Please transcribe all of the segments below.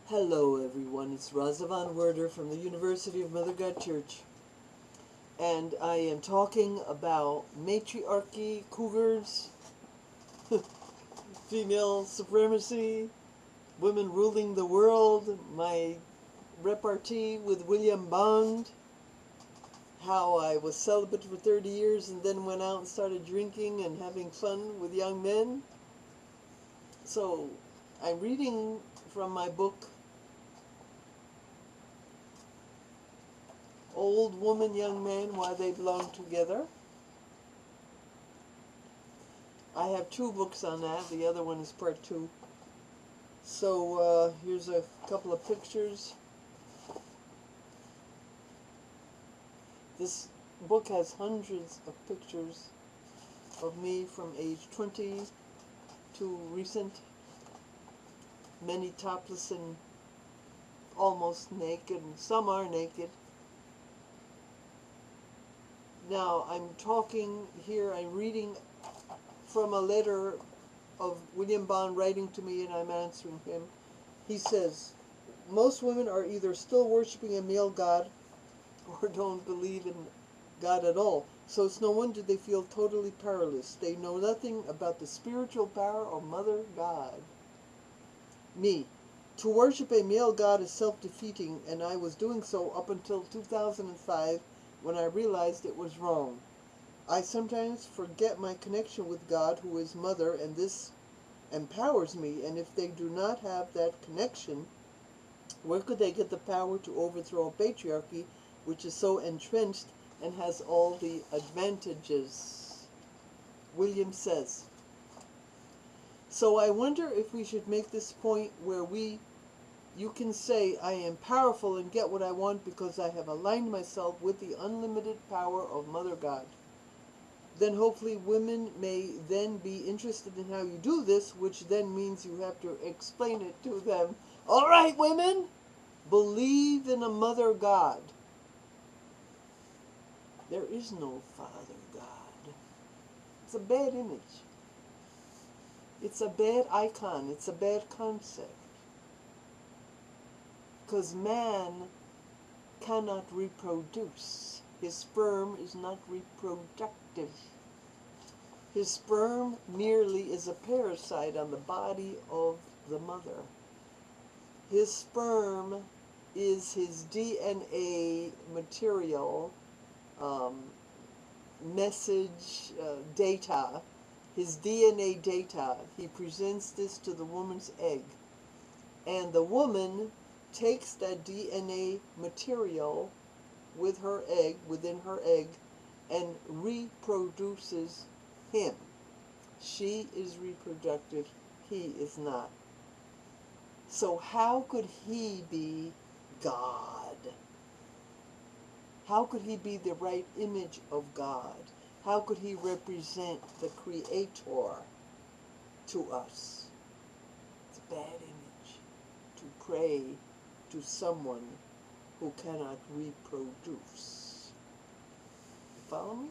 Hello everyone, it's Rosa von Werder from the University of Mother God Church, and I am talking about matriarchy, cougars, female supremacy, women ruling the world, my repartee with William Bond, how I was celibate for 30 years and then went out and started drinking and having fun with young men. So I'm reading from my book, Old Woman, Young Man, Why They Belong Together. I have two books on that. The other one is part 2. So here's a couple of pictures. This book has hundreds of pictures of me from age 20 to recent. Many topless and almost naked, and some are naked. Now, I'm talking here, I'm reading from a letter of William Bond writing to me, and I'm answering him. He says, most women are either still worshiping a male god or don't believe in God at all. So it's no wonder they feel totally powerless. They know nothing about the spiritual power of Mother God. Me. To worship a male god is self-defeating, and I was doing so up until 2005, when I realized it was wrong. I sometimes forget my connection with God, who is Mother, and this empowers me, and if they do not have that connection, where could they get the power to overthrow patriarchy, which is so entrenched and has all the advantages? William says, so I wonder if we should make this point where you can say, I am powerful and get what I want because I have aligned myself with the unlimited power of Mother God. Then hopefully women may then be interested in how you do this, which then means you have to explain it to them. All right, women, believe in a Mother God. There is no Father God. It's a bad image. It's a bad icon. It's a bad concept. Because man cannot reproduce. His sperm is not reproductive. His sperm merely is a parasite on the body of the mother. His sperm is his DNA material, message, data, his DNA data. He presents this to the woman's egg. And the woman takes that DNA material with her egg, within her egg, and reproduces him. She is reproductive, he is not. So how could he be God? How could he be the right image of God? How could he represent the Creator to us? It's a bad image to pray to someone who cannot reproduce. You follow me?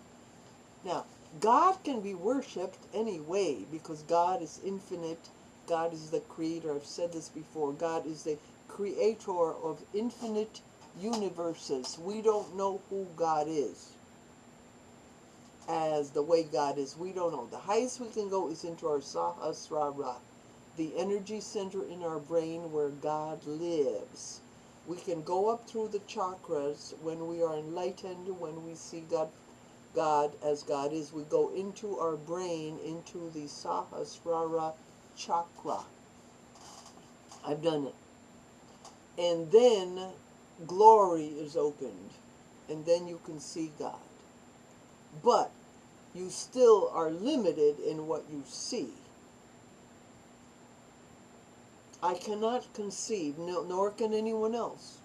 Now, God can be worshipped anyway because God is infinite. God is the creator. I've said this before. God is the creator of infinite universes. We don't know who God is as the way God is. We don't know. The highest we can go is into our Sahasrara, the energy center in our brain where God lives. We can go up through the chakras when we are enlightened, when we see God as God is. We go into our brain, into the Sahasrara chakra. I've done it. And then glory is opened, and then you can see God. But you still are limited in what you see. I cannot conceive, nor can anyone else.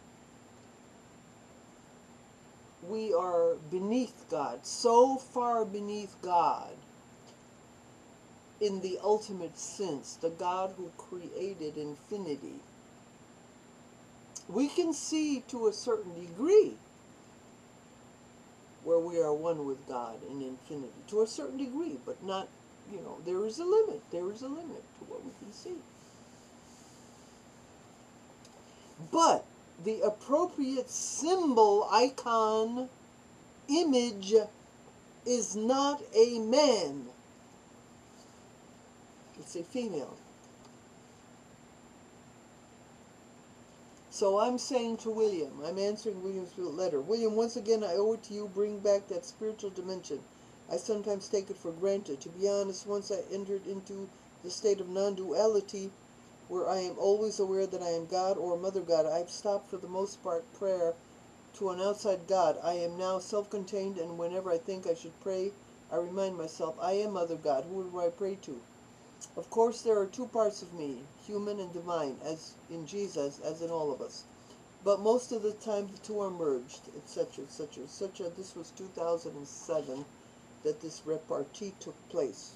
We are beneath God, so far beneath God, in the ultimate sense, the God who created infinity. We can see to a certain degree where we are one with God in infinity, to a certain degree, but not, there is a limit. There is a limit to what we can see. But the appropriate symbol, icon, image is not a man. It's a female. So I'm saying to William, I'm answering William's letter. William, once again, I owe it to you. Bring back that spiritual dimension. I sometimes take it for granted. To be honest, once I entered into the state of non-duality, where I am always aware that I am God or Mother God, I've stopped for the most part prayer to an outside God. I am now self-contained, and whenever I think I should pray, I remind myself, I am Mother God. Who do I pray to? Of course, there are two parts of me, human and divine, as in Jesus, as in all of us. But most of the time, the two are merged, etc., etc., etc. This was 2007 that this repartee took place.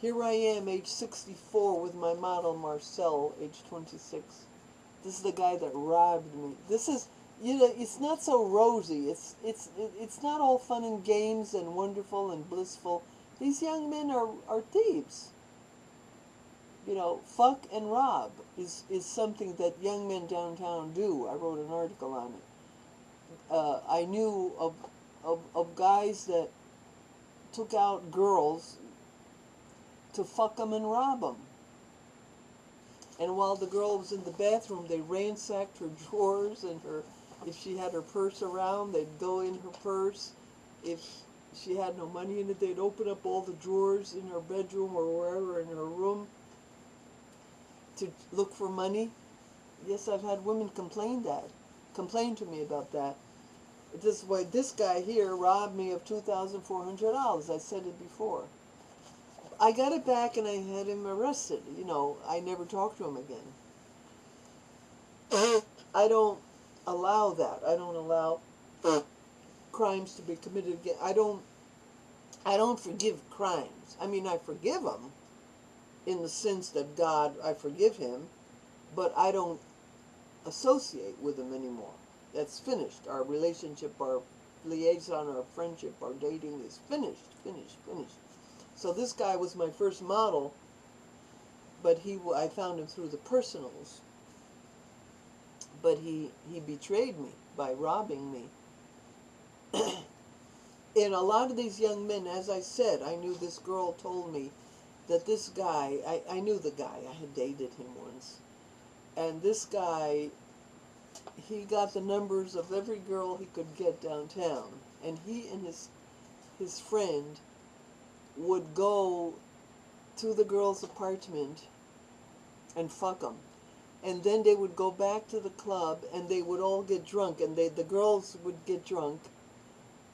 Here I am, age 64, with my model Marcel, age 26. This is the guy that robbed me. This is, you know, it's not so rosy. It's not all fun and games and wonderful and blissful. These young men are thieves. You know, fuck and rob is something that young men downtown do. I wrote an article on it. I knew of guys that took out girls to fuck them and rob them. And while the girl was in the bathroom, they ransacked her drawers and her, if she had her purse around, they'd go in her purse. If she had no money in it, they'd open up all the drawers in her bedroom or wherever in her room to look for money. Yes, I've had women complain to me about that. This way, this guy here robbed me of $2,400. I said it before. I got it back and I had him arrested. You know, I never talked to him again. I don't allow that. I don't allow crimes to be committed again. I don't forgive crimes. I mean, I forgive them in the sense that God, I forgive him, but I don't associate with him anymore. That's finished. Our relationship, our liaison, our friendship, our dating is finished. So this guy was my first model, but I found him through the personals. But he betrayed me by robbing me. And a lot of these young men, as I said, I knew this girl told me that this guy, I knew the guy, I had dated him once. And this guy, he got the numbers of every girl he could get downtown. And he and his friend would go to the girl's apartment and fuck them. And then they would go back to the club and they would all get drunk. And the girls would get drunk.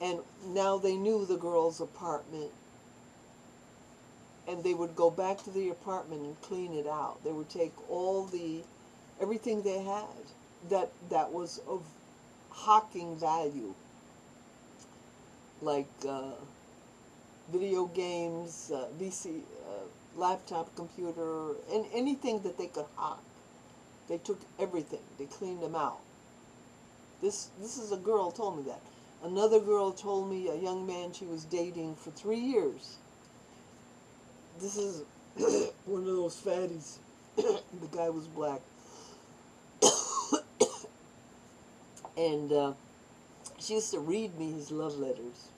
And now they knew the girl's apartment. And they would go back to the apartment and clean it out. They would take everything they had that was of hawking value. Like video games, laptop, computer, and anything that they could hawk. They took everything. They cleaned them out. This is a girl told me that. Another girl told me, a young man she was dating for 3 years. This is one of those fatties. The guy was black. And she used to read me his love letters.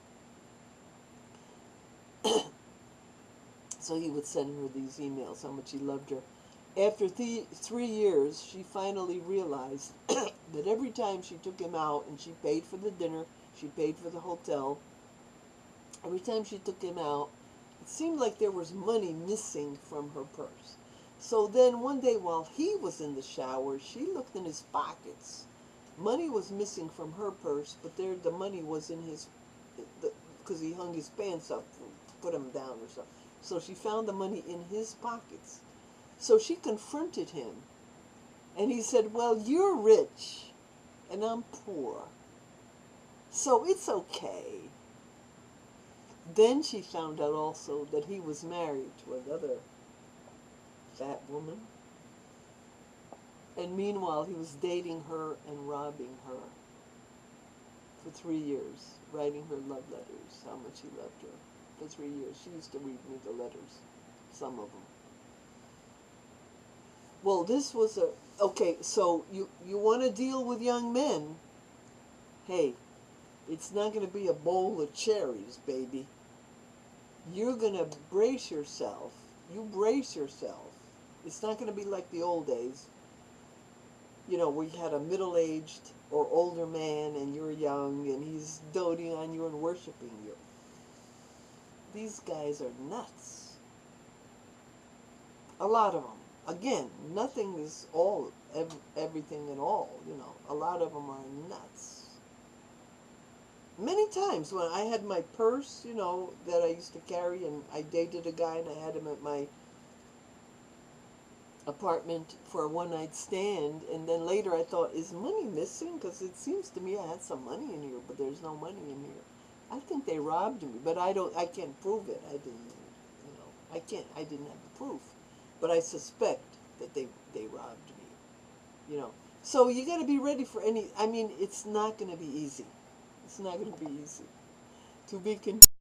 So he would send her these emails, how much he loved her. After 3 years, she finally realized that every time she took him out and she paid for the dinner, she paid for the hotel, every time she took him out, it seemed like there was money missing from her purse. So then one day while he was in the shower, she looked in his pockets. Money was missing from her purse, but the money was in his, because he hung his pants up, put them down or something. So she found the money in his pockets. So she confronted him. And he said, well, you're rich and I'm poor, so it's okay. Then she found out also that he was married to another fat woman. And meanwhile, he was dating her and robbing her for 3 years, writing her love letters, how much he loved her. For 3 years. She used to read me the letters, some of them. Well, this was a okay. So you want to deal with young men? Hey, it's not going to be a bowl of cherries, baby. You're going to brace yourself. You brace yourself. It's not going to be like the old days. You know, we had a middle-aged or older man and you're young and he's doting on you and worshiping you. These guys are nuts. A lot of them. Again, nothing is everything and all, you know. A lot of them are nuts. Many times when I had my purse, you know, that I used to carry, and I dated a guy and I had him at my apartment for a one-night stand, and then later I thought, is money missing? Because it seems to me I had some money in here, but there's no money in here. I think they robbed me, but I can't prove it. I didn't, you know, I didn't have the proof. But I suspect that they robbed me, you know. So you got to be ready for any, I mean, it's not going to be easy. It's not going to be easy. To be continued.